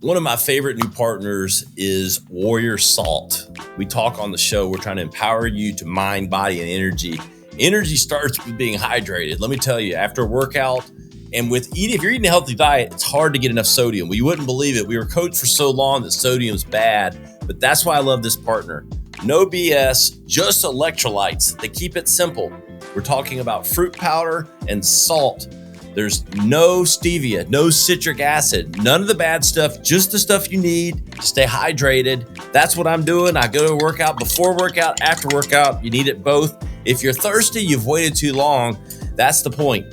One of my favorite new partners is Warrior Salt. We talk on the show. We're trying to empower you to mind, body, and energy. Energy starts with being hydrated. Let me tell you, after a workout and if you're eating a healthy diet, it's hard to get enough sodium. Well, you wouldn't believe it. We were coached for so long that sodium's bad, but that's why I love this partner. No BS, just electrolytes. They keep it simple. We're talking about fruit powder and salt. There's no stevia, no citric acid, none of the bad stuff, just the stuff you need to stay hydrated. That's what I'm doing. I go to a workout, before workout, after workout. You need it both. If you're thirsty, you've waited too long. That's the point.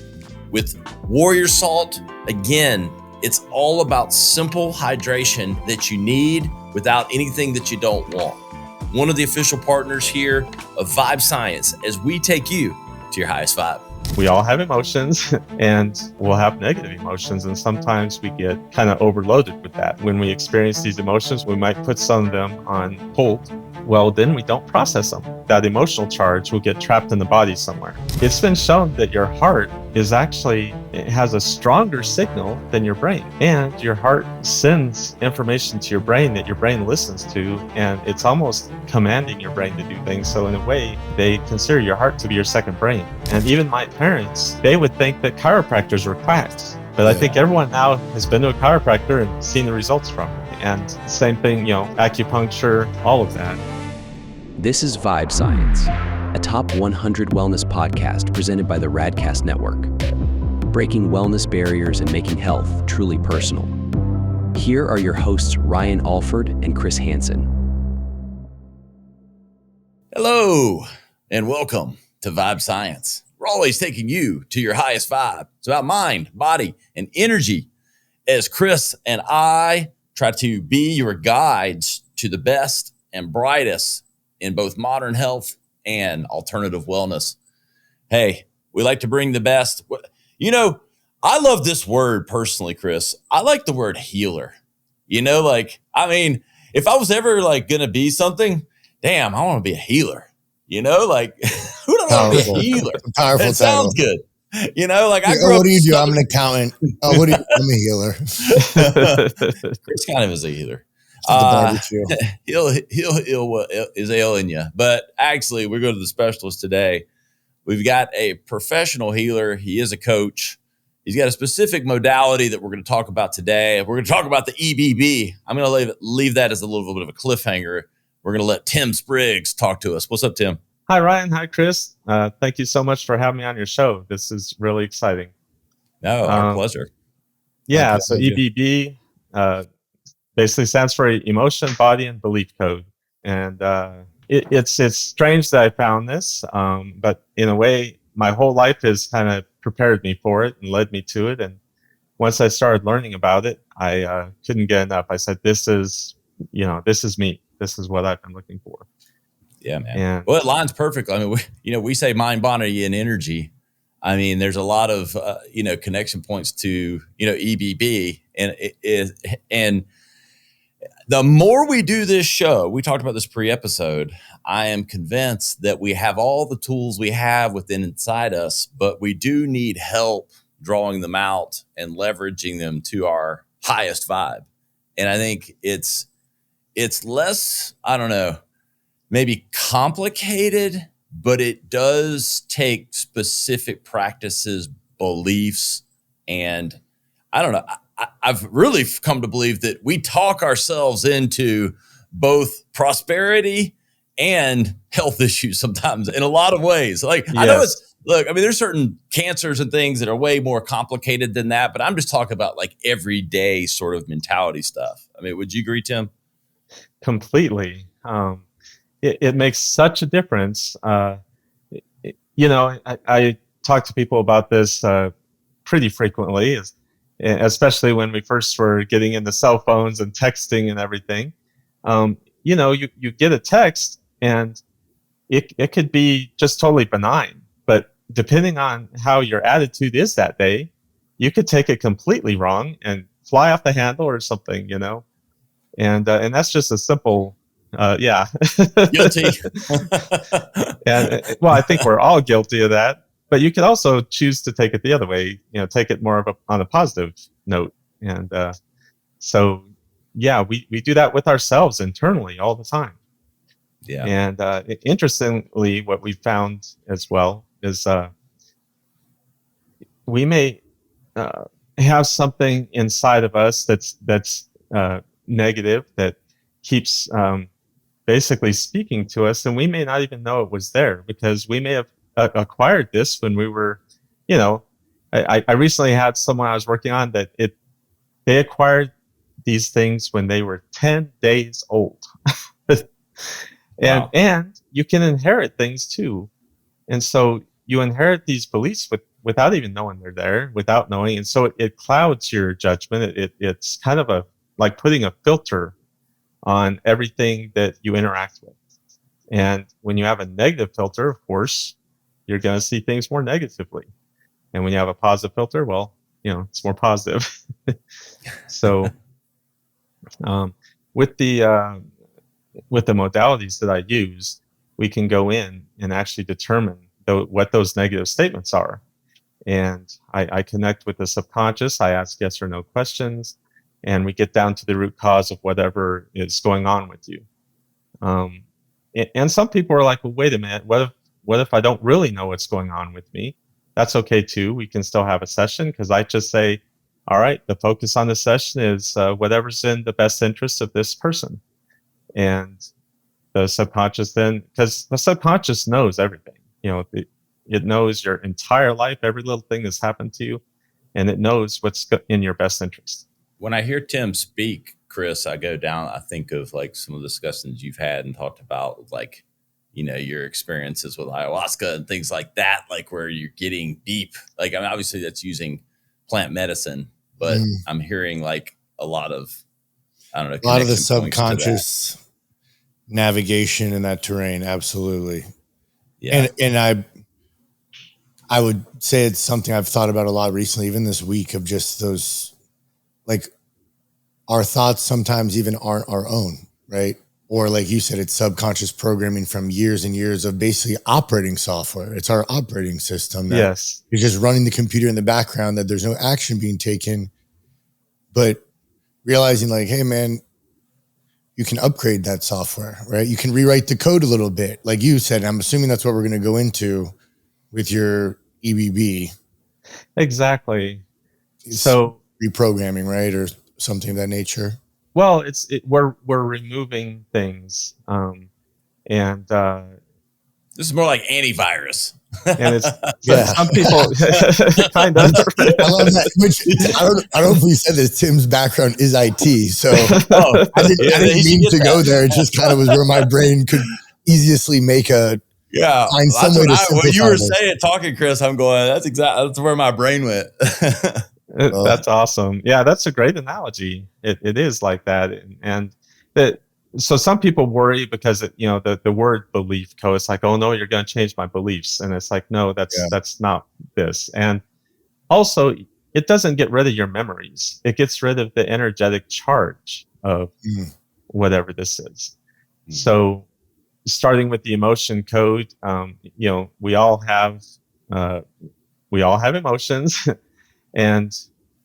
With Warrior Salt, again, it's all about simple hydration that you need without anything that you don't want. One of the official partners here of Vibe Science as we take you to your highest vibe. We all have emotions and we'll have negative emotions, and sometimes we get kind of overloaded with that. When we experience these emotions, we might put some of them on hold. Well, then we don't process them. That emotional charge will get trapped in the body somewhere. It's been shown that your heart it has a stronger signal than your brain, and your heart sends information to your brain that your brain listens to, and it's almost commanding your brain to do things. So in a way, they consider your heart to be your second brain. And even my parents, they would think that chiropractors were quacks. But I think everyone now has been to a chiropractor and seen the results from it. And same thing, acupuncture, all of that. This is Vibe Science, a top 100 wellness podcast presented by the Radcast Network, breaking wellness barriers and making health truly personal. Here are your hosts, Ryan Alford and Chris Hansen. Hello, and welcome to Vibe Science. We're always taking you to your highest vibe. It's about mind, body, and energy, as Chris and I try to be your guides to the best and brightest in both modern health and alternative wellness. Hey, we like to bring the best. I love this word personally, Chris. I like the word healer. If I was ever going to be something, damn, I want to be a healer. Who don't want to be a healer? Powerful It sounds good. I grew up. What do you do? I'm an accountant. I'm a healer. Chris kind of is a healer. The He'll is ailing you. But actually, we go to the specialist today. We've got a professional healer. He is a coach. He's got a specific modality that we're going to talk about today. We're going to talk about the EBB. I'm going to leave that as a little bit of a cliffhanger. We're going to let Tim Spriggs talk to us. What's up, Tim? Hi, Ryan. Hi, Chris. Thank you so much for having me on your show. This is really exciting. No, our pleasure. Yeah, so EBB basically stands for Emotion, Body, and Belief Code. And it's strange that I found this, but in a way, my whole life has kind of prepared me for it and led me to it. And once I started learning about it, I couldn't get enough. I said, this is me. This is what I've been looking for. Yeah, man. Well, it lines perfectly. We say mind, body, and energy. There's a lot of, connection points to, EBB. And the more we do this show, we talked about this pre-episode, I am convinced that we have all the tools we have inside us, but we do need help drawing them out and leveraging them to our highest vibe. And I think it's less, maybe complicated, but it does take specific practices, beliefs, and I've really come to believe that we talk ourselves into both prosperity and health issues sometimes in a lot of ways. Yes. I know there's certain cancers and things that are way more complicated than that, but I'm just talking about everyday sort of mentality stuff. Would you agree, Tim? Completely. It makes such a difference. I talk to people about this pretty frequently, especially when we first were getting into cell phones and texting and everything. You get a text and it could be just totally benign, but depending on how your attitude is that day, you could take it completely wrong and fly off the handle or something, and that's just a simple, Guilty. And I think we're all guilty of that, but you could also choose to take it the other way, take it more on a positive note. And so yeah, we do that with ourselves internally all the time. Yeah. And interestingly, what we found as well is we may have something inside of us that's negative that keeps basically speaking to us, and we may not even know it was there because we may have acquired this when we were, I recently had someone I was working on that they acquired these things when they were 10 days old. And you can inherit things too. And so you inherit these beliefs without even knowing they're there, without knowing. And so it clouds your judgment. It's kind of like putting a filter on everything that you interact with. And when you have a negative filter, of course, you're going to see things more negatively. And when you have a positive filter, well, it's more positive. So with the modalities that I use, we can go in and actually determine what those negative statements are. And I connect with the subconscious. I ask yes or no questions, and we get down to the root cause of whatever is going on with you. And some people are like, well, wait a minute, what if I don't really know what's going on with me? That's okay too. We can still have a session, because I just say, all right, the focus on the session is whatever's in the best interest of this person. And the subconscious then, because the subconscious knows everything, it knows your entire life, every little thing that's happened to you, and it knows what's in your best interest. When I hear Tim speak, Chris, I think of like some of the discussions you've had and talked about, like, your experiences with ayahuasca and things like that, like where you're getting deep. Like, I mean, obviously that's using plant medicine, but I'm hearing like a lot of, I don't know, a lot of the subconscious navigation in that terrain. Absolutely. Yeah. And I would say it's something I've thought about a lot recently, even this week, of just those, like, our thoughts sometimes even aren't our own, right? Or like you said, it's subconscious programming from years and years of basically operating software. It's our operating system. Yes. You're just running the computer in the background, that there's no action being taken, but realizing like, hey man, you can upgrade that software, right? You can rewrite the code a little bit. Like you said, I'm assuming that's what we're going to go into with your EBB. Exactly. So reprogramming, right? Or something of that nature. Well, we're removing things. And this is more like antivirus. And it's some people kind of. I love that. Which I don't know if we said this. Tim's background is IT, so I didn't mean to go there. It just kind of was where my brain could easily make find some way to simplify what you were saying, talking, Chris. I'm going. That's where my brain went. That's awesome. Yeah, that's a great analogy. It is like that, and that. So some people worry because the word belief it's like, oh no, you're going to change my beliefs, and it's like, no, that's not this. And also, it doesn't get rid of your memories. It gets rid of the energetic charge of whatever this is. So, starting with the emotion code, we all have emotions, and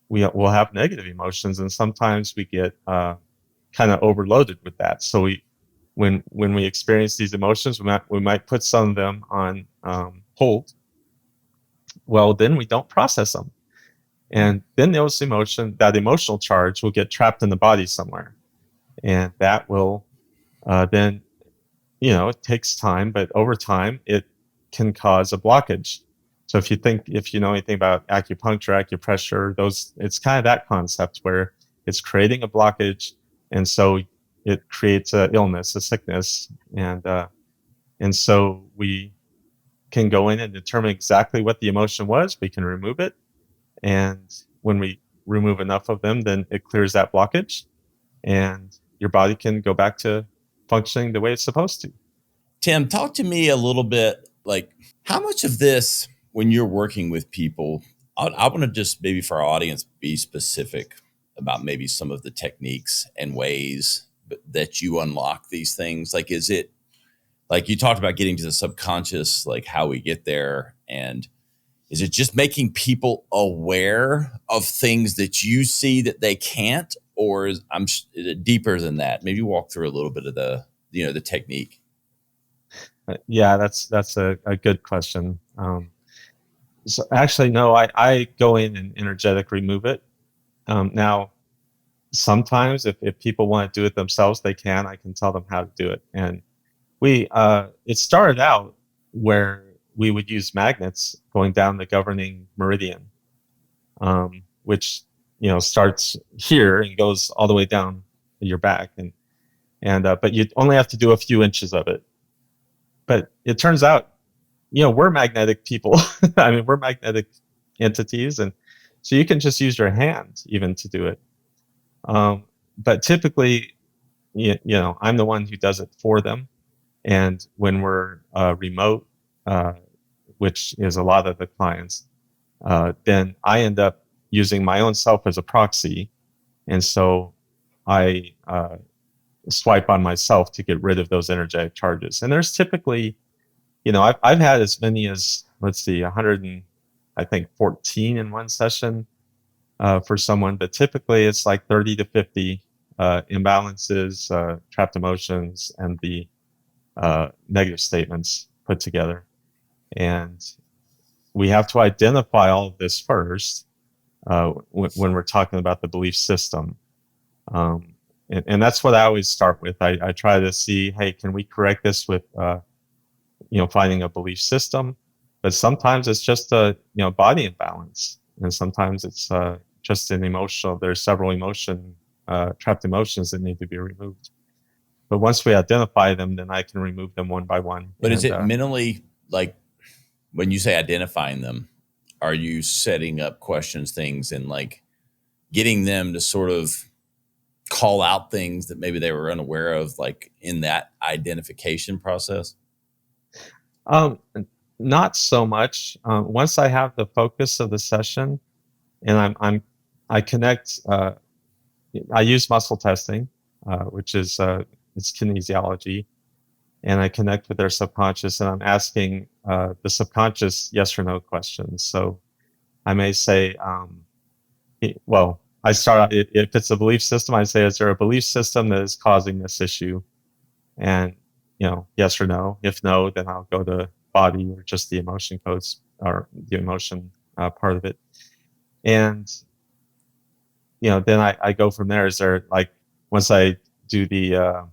we'll have negative emotions, and sometimes we get kind of overloaded with that. So when we experience these emotions, we might put some of them on hold. Well, then we don't process them, and then that emotional charge will get trapped in the body somewhere, and that will then it takes time, but over time it can cause a blockage. So if you know anything about acupuncture, acupressure, it's kind of that concept where it's creating a blockage. And so it creates an illness, a sickness, and so we can go in and determine exactly what the emotion was. We can remove it, and when we remove enough of them, then it clears that blockage, and your body can go back to functioning the way it's supposed to. Tim, talk to me a little bit, like how much of this, when you're working with people, I want to just maybe for our audience be specific about maybe some of the techniques and ways that you unlock these things. Like, is it like you talked about getting to the subconscious, like how we get there? And is it just making people aware of things that you see that they can't? or is it deeper than that? Maybe walk through a little bit of the technique. Yeah, that's a good question. So actually, no, I go in and energetic remove it. Now, sometimes if people want to do it themselves, they can. I can tell them how to do it. And it started out where we would use magnets going down the governing meridian, which starts here and goes all the way down your back, but you only have to do a few inches of it. But it turns out, we're magnetic people. I mean, we're magnetic entities, and so you can just use your hand even to do it. But typically, I'm the one who does it for them. And when we're remote, which is a lot of the clients, then I end up using my own self as a proxy. And so I swipe on myself to get rid of those energetic charges. And there's typically, I've had as many as, 114 in one session for someone, but typically it's like 30 to 50 imbalances, trapped emotions, and the negative statements put together. And we have to identify all of this first when we're talking about the belief system. And that's what I always start with. I try to see, hey, can we correct this with, finding a belief system? But sometimes it's just a, body imbalance. And sometimes it's just an emotional, there's several trapped emotions that need to be removed. But once we identify them, then I can remove them one by one. But is it mentally, like when you say identifying them, are you setting up questions, things, and like getting them to sort of call out things that maybe they were unaware of, like in that identification process? Not so much. Once I have the focus of the session, and I connect. I use muscle testing, which is it's kinesiology, and I connect with their subconscious, and I'm asking the subconscious yes or no questions. So I may say, I start out, if it's a belief system, I say, is there a belief system that is causing this issue? And, yes or no. If no, then I'll go to body or just the emotion codes or the emotion part of it. And, then I go from there. Is there, like, once I do the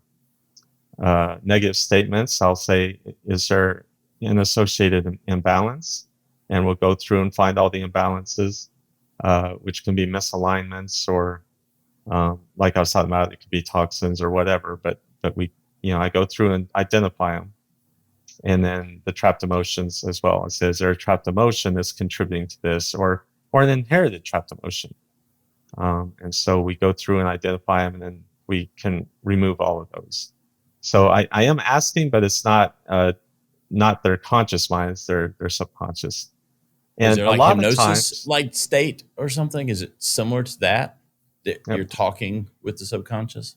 negative statements, I'll say, is there an associated imbalance? And we'll go through and find all the imbalances, which can be misalignments or, like I was talking about, it could be toxins or whatever. But we, I go through and identify them. And then the trapped emotions as well. It says, is there a trapped emotion that's contributing to this, or an inherited trapped emotion? And so we go through and identify them, and then we can remove all of those. So I am asking, but it's not their conscious mind, it's their subconscious. And is there a lot hypnosis, of times, like state or something? Is it similar to that Yep. You're talking with the subconscious?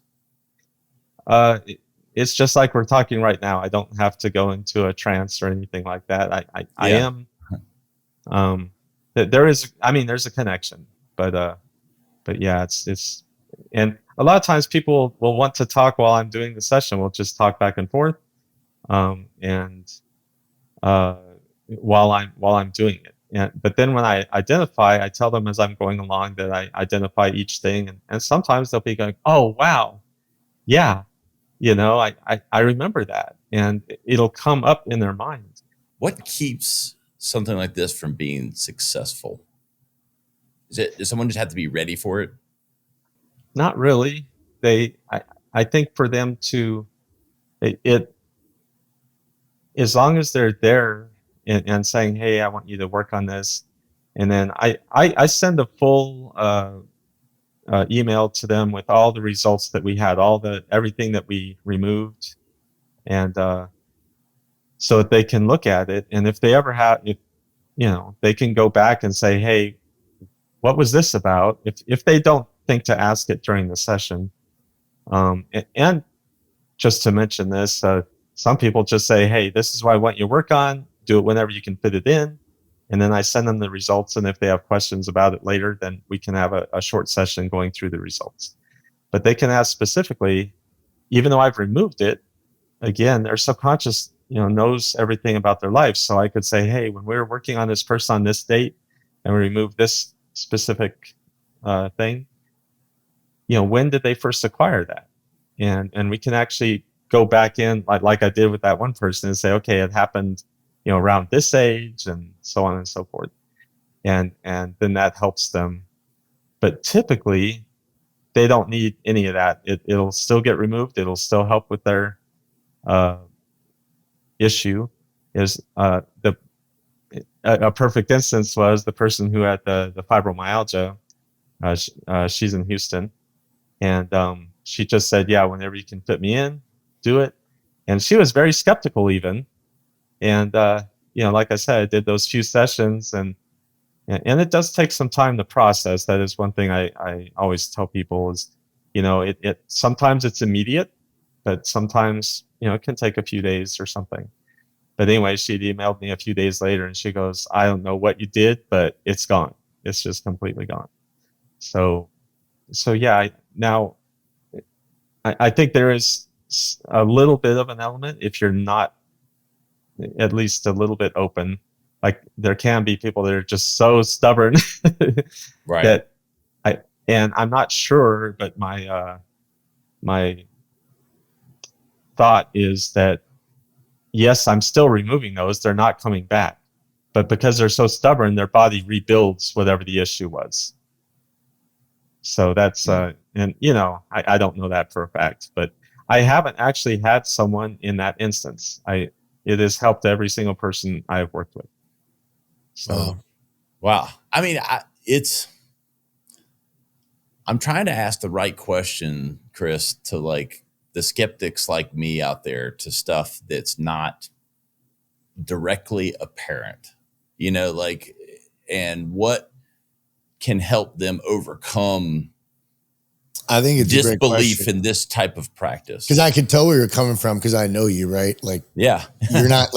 It's just like we're talking right now. I don't have to go into a trance or anything like that. I am. There's a connection, but yeah, it's, and a lot of times people will want to talk while I'm doing the session. We'll just talk back and forth, and while I'm doing it. But then when I identify, I tell them as I'm going along that I identify each thing, and sometimes they'll be going, "Oh wow, yeah, I remember that," and it'll come up in their mind. What keeps something like this from being successful? Does someone just have to be ready for it? Not really. I think for them to, it as long as they're there and saying, "Hey, I want you to work on this," and then I send a full email to them with all the results that we had, everything that we removed, and so that they can look at it, and if they ever have, they can go back and say, "Hey, what was this about?" If they don't think to ask it during the session, and just to mention this, some people just say, "Hey, this is what I want you to work on. Do it whenever you can fit it in." And then I send them the results. And if they have questions about it later, then we can have a short session going through the results. But they can ask specifically, even though I've removed it, again, their subconscious, knows everything about their life. So I could say, hey, when we were working on this person on this date and we removed this specific thing, when did they first acquire that? And we can actually go back in like I did with that one person and say, okay, it happened, around this age and so on and so forth. And then that helps them. But typically they don't need any of that. It'll still get removed. It'll still help with their issue. Is a perfect instance was the person who had the fibromyalgia. She's in Houston, and she just said, yeah, whenever you can fit me in, do it. And she was very skeptical even. And, like I said, I did those few sessions and it does take some time to process. That is one thing I always tell people is, it sometimes it's immediate, but sometimes, it can take a few days or something. But anyway, she emailed me a few days later and she goes, I don't know what you did, but it's gone. It's just completely gone. So yeah, I think there is a little bit of an element if you're not at least a little bit open. Like there can be people that are just so stubborn right. that I'm not sure, but my thought is that yes, I'm still removing those. They're not coming back, but because they're so stubborn, their body rebuilds whatever the issue was. So that's, and I don't know that for a fact, but I haven't actually had someone in that instance. It has helped every single person I've worked with. So, wow. I mean, I'm trying to ask the right question, Chris, to like the skeptics like me out there, to stuff that's not directly apparent, and what can help them overcome I think it's disbelief in this type of practice. Because I could tell where you're coming from because I know you, right? Like, yeah, you're not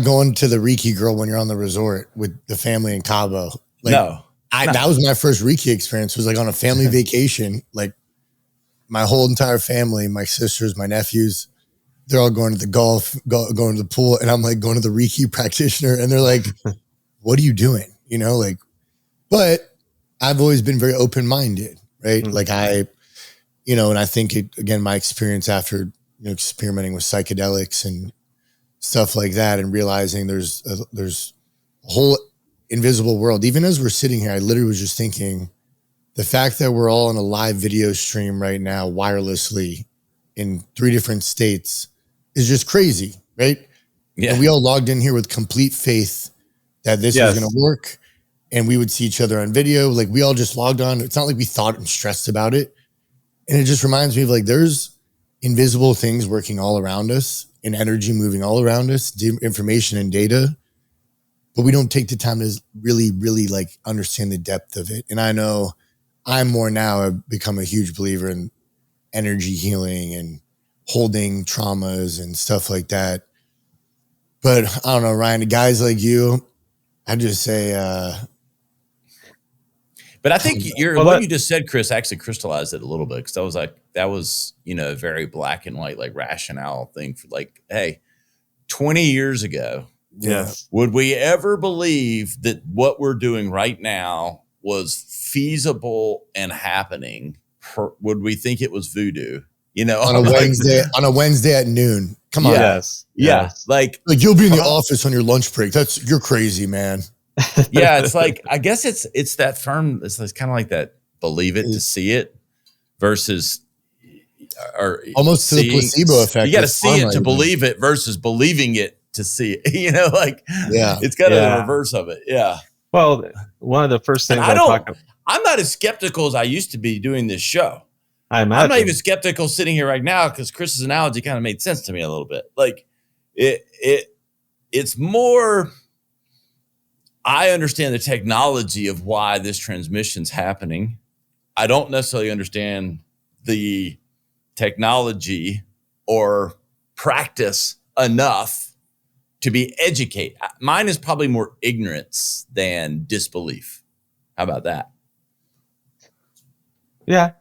going to the Reiki girl when you're on the resort with the family in Cabo. Like, no. That was my first Reiki experience. Was like on a family vacation. Like my whole entire family, my sisters, my nephews, they're all going to the golf, going to the pool, and I'm like going to the Reiki practitioner, and they're like, "What are you doing?" But I've always been very open-minded, right? Mm-hmm. Like and I think again, my experience after experimenting with psychedelics and stuff like that, and realizing there's a whole invisible world. Even as we're sitting here, I literally was just thinking, the fact that we're all in a live video stream right now, wirelessly, in 3 different states, is just crazy, right? Yeah. And we all logged in here with complete faith that this is going to work, and we would see each other on video. Like we all just logged on. It's not like we thought and stressed about it. And it just reminds me of like, there's invisible things working all around us and energy moving all around us, information and data, but we don't take the time to really, really like understand the depth of it. And I know I'm more now, I've become a huge believer in energy healing and holding traumas and stuff like that. But I don't know, Ryan, guys like you, I just say, but I think what you just said, Chris, actually crystallized it a little bit, because I was like, that was, a very black and white, like rationale thing for like, hey, 20 years ago, would we ever believe that what we're doing right now was feasible and happening? Would we think it was voodoo? On a Wednesday at noon. Come on. Yes. Like you'll be in the office on your lunch break. You're crazy, man. Yeah. It's like, I guess it's that firm. It's kind of like that. Believe it to see it versus, or almost to the placebo effect. You got to see it to believe it versus believing it to see it. It's kind of the reverse of it. Yeah. Well, one of the first things I'm not as skeptical as I used to be doing this show. I'm not even skeptical sitting here right now, because Chris's analogy kind of made sense to me a little bit. Like it's more, I understand the technology of why this transmission's happening. I don't necessarily understand the technology or practice enough to be educated. Mine is probably more ignorance than disbelief. How about that? Yeah.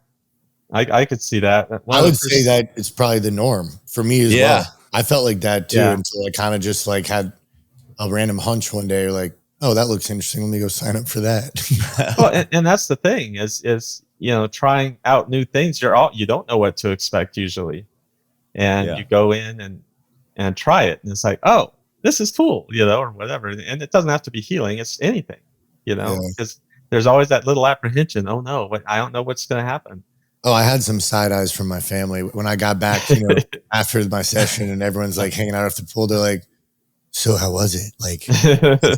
I could see that. I would say that it's probably the norm for me as well. I felt like that too until I kind of just like had a random hunch one day, like, oh, that looks interesting. Let me go sign up for that. Well, and that's the thing is trying out new things. You don't know what to expect usually, and you go in and try it, and it's like, oh, this is cool, or whatever. And it doesn't have to be healing; it's anything, because there's always that little apprehension. Oh no, I don't know what's going to happen. Oh, I had some side eyes from my family when I got back, after my session, and everyone's like hanging out after the pool. They're like, so how was it? Like,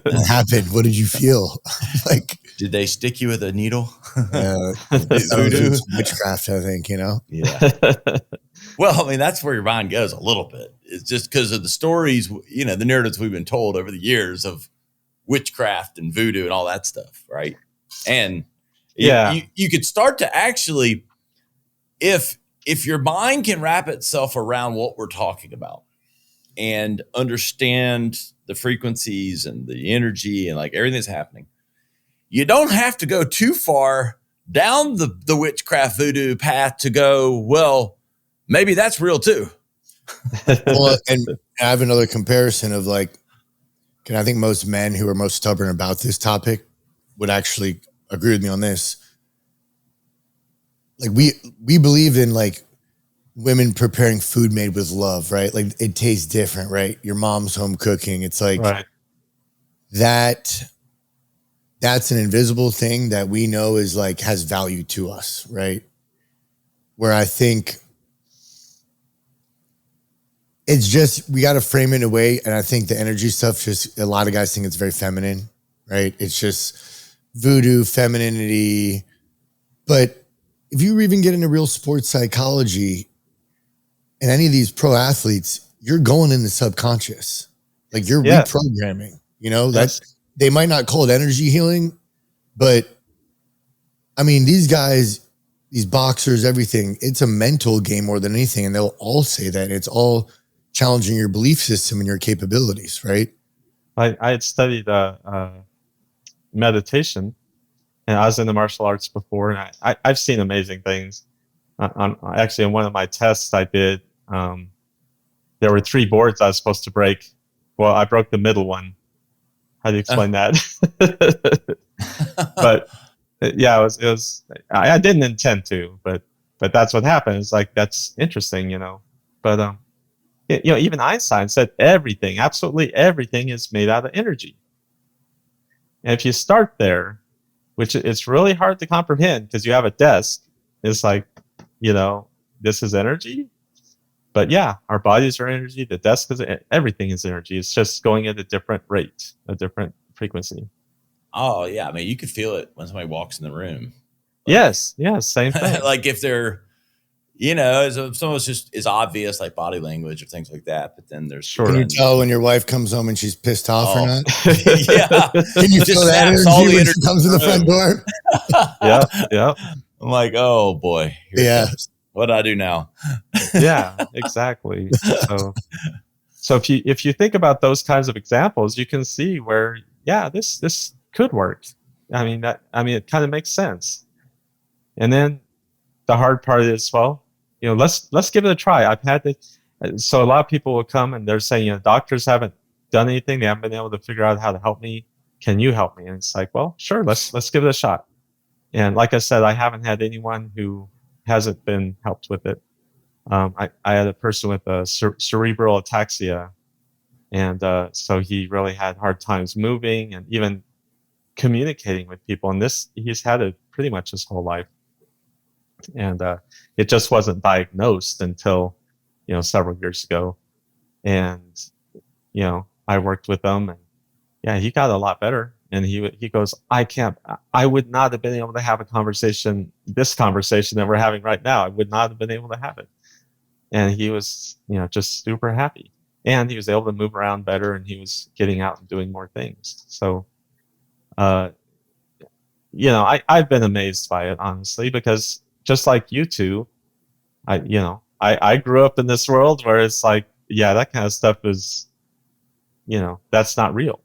what happened? What did you feel? Like, did they stick you with a needle? It's witchcraft, I think, Yeah. Well, I mean, that's where your mind goes a little bit. It's just because of the stories, the narratives we've been told over the years of witchcraft and voodoo and all that stuff, right? And you could start to actually, if your mind can wrap itself around what we're talking about and understand the frequencies and the energy and like everything that's happening, you don't have to go too far down the witchcraft voodoo path to go, well, maybe that's real too. Well, and I have another comparison of like, and I think most men who are most stubborn about this topic would actually agree with me on this. Like we believe in like women preparing food made with love, right? Like it tastes different, right? Your mom's home cooking. It's like that's an invisible thing that we know is like has value to us, right? Where I think it's just, we got to frame it in a way. And I think the energy stuff, just a lot of guys think it's very feminine, right? It's just voodoo, femininity. But if you even get into real sports psychology and any of these pro athletes, you're going in the subconscious. Like you're reprogramming, that's, they might not call it energy healing, but I mean, these guys, these boxers, everything, it's a mental game more than anything. And they'll all say that it's all challenging your belief system and your capabilities, right? I had studied meditation, and I was in the martial arts before, and I've seen amazing things. Actually, in one of my tests I did, there were 3 boards I was supposed to break. Well, I broke the middle one. How do you explain that? But yeah, it was. I didn't intend to, but that's what happened. It's like, that's interesting, But even Einstein said everything, absolutely everything, is made out of energy. And if you start there, which it's really hard to comprehend because you have a desk, it's like, this is energy. But yeah, our bodies are energy. The desk is, everything is energy. It's just going at a different rate, a different frequency. Oh yeah, I mean, you could feel it when somebody walks in the room. Like, yes, same thing. Like if they're, it's almost just is obvious, like body language or things like that. But then there's Can you tell when your wife comes home and she's pissed off or not? Yeah. Can you feel that energy when she comes to the front door? Yeah. I'm like, oh boy. What do I do now? Yeah, exactly. So if you think about those kinds of examples, you can see where, this could work. I mean, it kind of makes sense. And then the hard part is, well, let's give it a try. I've had so a lot of people will come and they're saying, doctors haven't done anything. They haven't been able to figure out how to help me. Can you help me? And it's like, well, sure, let's give it a shot. And like I said, I haven't had anyone who hasn't been helped with it. I had a person with cerebral ataxia, and so he really had hard times moving and even communicating with people. And he's had it pretty much his whole life. And it just wasn't diagnosed until, several years ago. And, I worked with him, and he got a lot better. And he goes, I would not have been able to have this conversation that we're having right now. I would not have been able to have it. And he was, just super happy. And he was able to move around better, and he was getting out and doing more things. So, I've been amazed by it, honestly, because just like you two, I grew up in this world where it's like, that kind of stuff is, that's not real.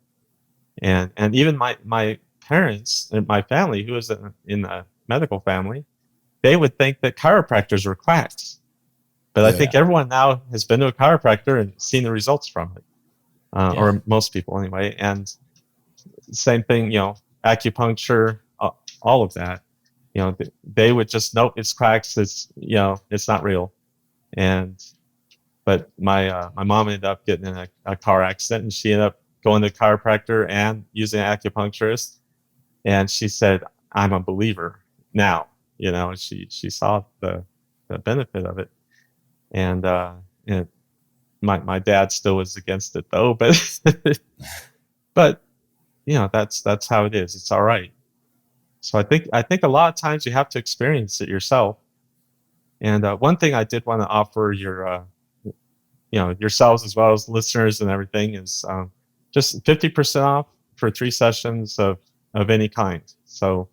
And even my parents and my family, who was in a medical family, they would think that chiropractors were quacks. But I think everyone now has been to a chiropractor and seen the results from it, or most people anyway. And same thing, acupuncture, all of that. They would just note it's quacks. It's it's not real. But my mom ended up getting in a car accident, and she ended up going to a chiropractor and using an acupuncturist. And she said, "I'm a believer now." And she saw the benefit of it. And my dad still was against it though, but but that's how it is. It's all right. So I think a lot of times you have to experience it yourself. And one thing I did want to offer yourselves as well as listeners and everything is just 50% off for 3 sessions of any kind. So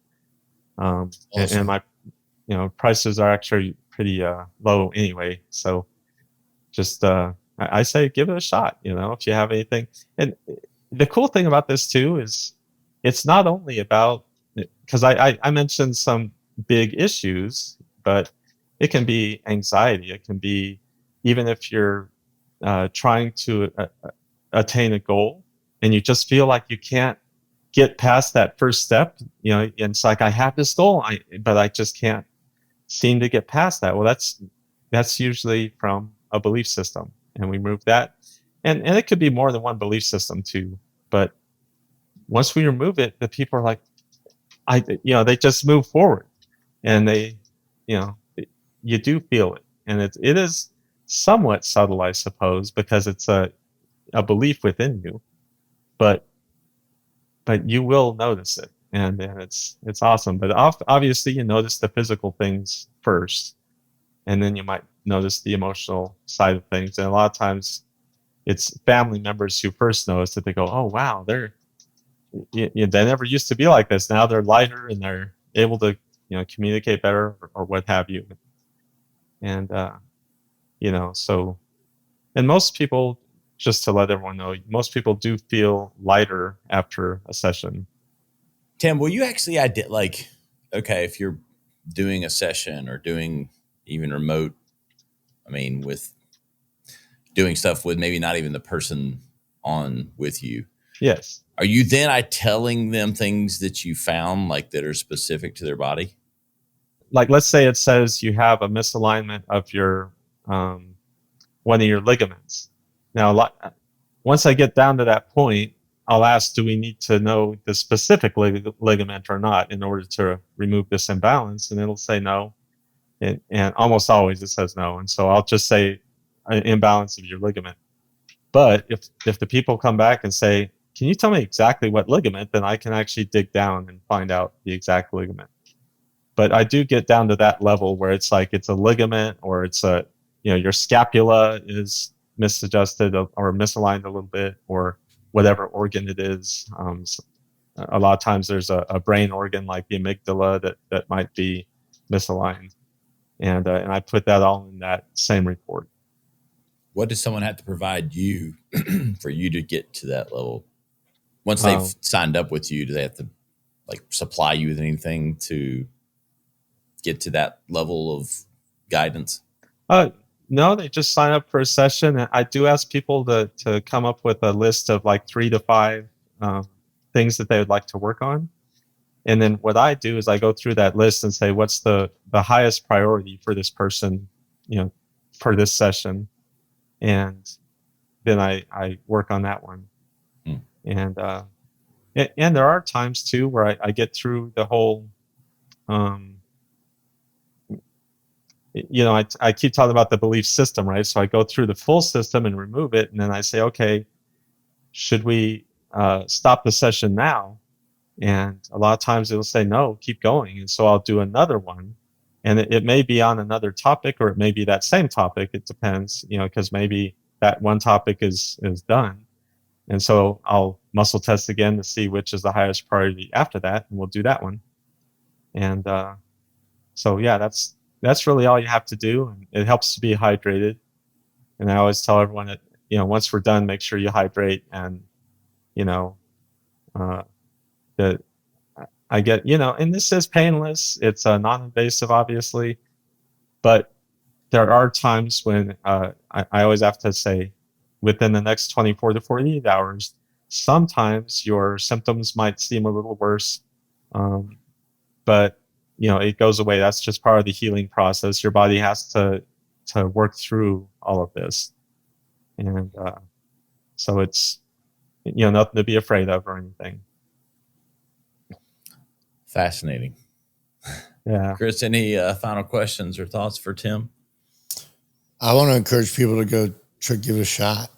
awesome. and my prices are actually pretty low anyway. So just I say give it a shot. If you have anything. And the cool thing about this too is it's not only about, because I mentioned some big issues, but it can be anxiety. It can be even if you're trying to attain a goal and you just feel like you can't get past that first step. And it's like, I have this goal, but I just can't seem to get past that. Well, that's usually from a belief system, and we move that. And it could be more than one belief system too. But once we remove it, the people are like, they just move forward, and they, you do feel it, and it is somewhat subtle, I suppose, because it's a belief within you, but you will notice it, and it's awesome. But obviously, you notice the physical things first, and then you might notice the emotional side of things. And a lot of times, it's family members who first notice that. They go, "Oh wow, they never used to be like this. Now they're lighter and they're able to communicate better or what have you." And so, and most people, just to let everyone know, most people do feel lighter after a session. Tim, will you actually okay, if you're doing a session or doing even remote, with doing stuff with maybe not even the person on with you. Yes. Are you then telling them things that you found that are specific to their body? Like, let's say it says you have a misalignment of your one of your ligaments. Now, once I get down to that point, I'll ask, do we need to know the specific ligament or not in order to remove this imbalance? And it'll say no. And almost always it says no. And so I'll just say an imbalance of your ligament. But if the people come back and say, can you tell me exactly what ligament, then I can actually dig down and find out the exact ligament. But I do get down to that level where it's like it's a ligament, or it's your scapula is misadjusted or misaligned a little bit, or whatever organ it is. A lot of times there's a brain organ like the amygdala that might be misaligned. And I put that all in that same report. What does someone have to provide you for you to get to that level? Once they've signed up with you, do they have to supply you with anything to get to that level of guidance? No, they just sign up for a session. And I do ask people to come up with a list of 3 to 5 things that they would like to work on. And then what I do is I go through that list and say, what's the highest priority for this person, for this session? And then I work on that one. And there are times too where I get through the whole, I keep talking about the belief system, right? So I go through the full system and remove it. And then I say, okay, should we stop the session now? And a lot of times it'll say, no, keep going. And so I'll do another one. And it may be on another topic, or it may be that same topic. It depends, because maybe that one topic is done. And so I'll muscle test again to see which is the highest priority after that, and we'll do that one. And so, yeah, that's really all you have to do. And it helps to be hydrated. And I always tell everyone that, once we're done, make sure you hydrate. And, I get, and this is painless. It's non-invasive, obviously, but there are times when I always have to say, within the next 24 to 48 hours, sometimes your symptoms might seem a little worse, but it goes away. That's just part of the healing process. Your body has to work through all of this, and so it's nothing to be afraid of or anything. Fascinating. Yeah, Chris, any final questions or thoughts for Tim? I want to encourage people to go give it a shot.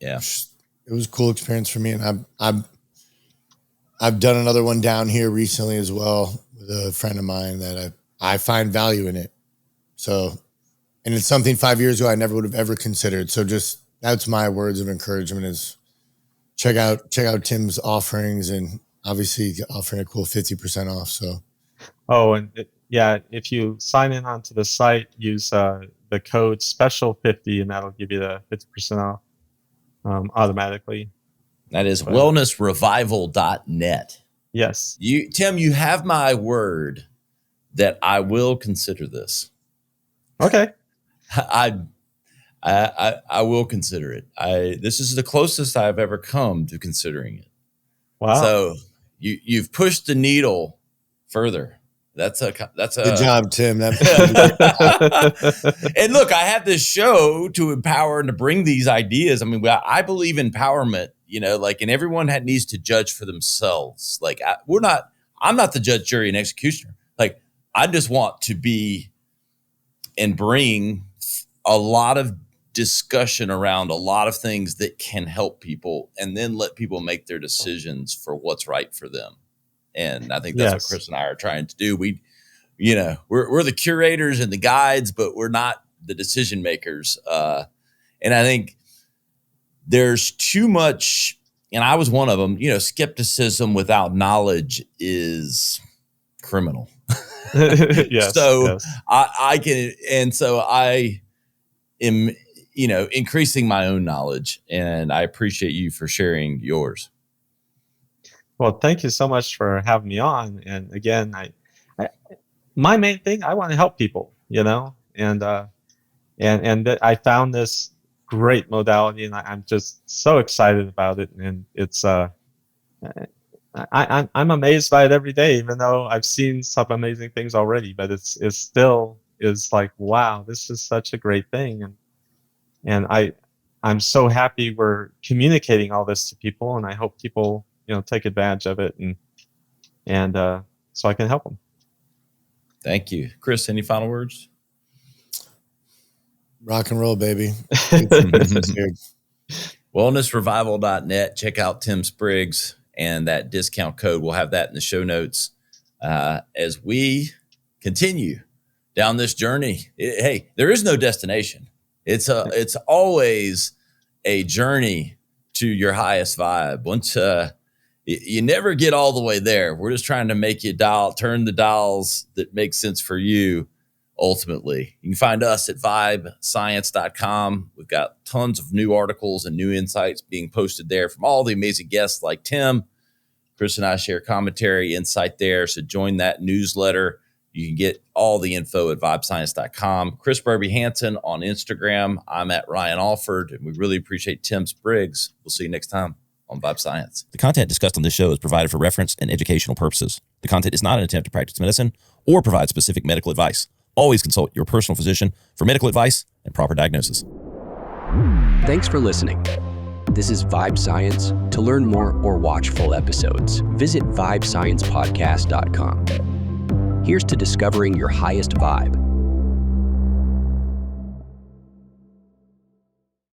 Yeah, it was a cool experience for me, and I've done another one down here recently as well with a friend of mine that I find value in it. So, and it's something 5 years ago I never would have ever considered. So just that's my words of encouragement is check out Tim's offerings, and obviously offering a cool 50% off. So, if you sign in onto the site, use the code special50, and that'll give you the 50% off automatically. That is wellnessrevival.net. Yes. Tim, you have my word that I will consider this. Okay. I will consider it. This is the closest I've ever come to considering it. Wow. So you've pushed the needle further. That's a good job, Tim. And look, I have this show to empower and to bring these ideas. I mean, I believe empowerment, and everyone needs to judge for themselves. Like I'm not the judge, jury, and executioner. Like I just want to be and bring a lot of discussion around a lot of things that can help people, and then let people make their decisions for what's right for them. And I think that's what Chris and I are trying to do. We're the curators and the guides, but we're not the decision makers. And I think there's too much, and I was one of them, skepticism without knowledge is criminal. Yes. So yes. I am, increasing my own knowledge, and I appreciate you for sharing yours. Well, thank you so much for having me on. And again, my main thing, I want to help people, and that I found this great modality, and I'm just so excited about it. And it's, I'm amazed by it every day, even though I've seen some amazing things already, but it's still is like, wow, this is such a great thing. And I'm so happy we're communicating all this to people, and I hope people, take advantage of it, and so I can help them. Thank you. Chris, any final words? Rock and roll, baby. Wellnessrevival.net. Check out Tim Spriggs and that discount code. We'll have that in the show notes as we continue down this journey. Hey, there is no destination. It's always a journey to your highest vibe. Once you never get all the way there. We're just trying to make you turn the dials that make sense for you. Ultimately, you can find us at vibescience.com. We've got tons of new articles and new insights being posted there from all the amazing guests like Tim. Chris and I share commentary, insight there. So join that newsletter. You can get all the info at vibescience.com. Chris Burby Hansen on Instagram. I'm at Ryan Alford, and we really appreciate Tim Spriggs. We'll see you next time on Vibe Science. The content discussed on this show is provided for reference and educational purposes. The content is not an attempt to practice medicine or provide specific medical advice. Always consult your personal physician for medical advice and proper diagnosis. Thanks for listening. This is Vibe Science. To learn more or watch full episodes, visit vibesciencepodcast.com. Here's to discovering your highest vibe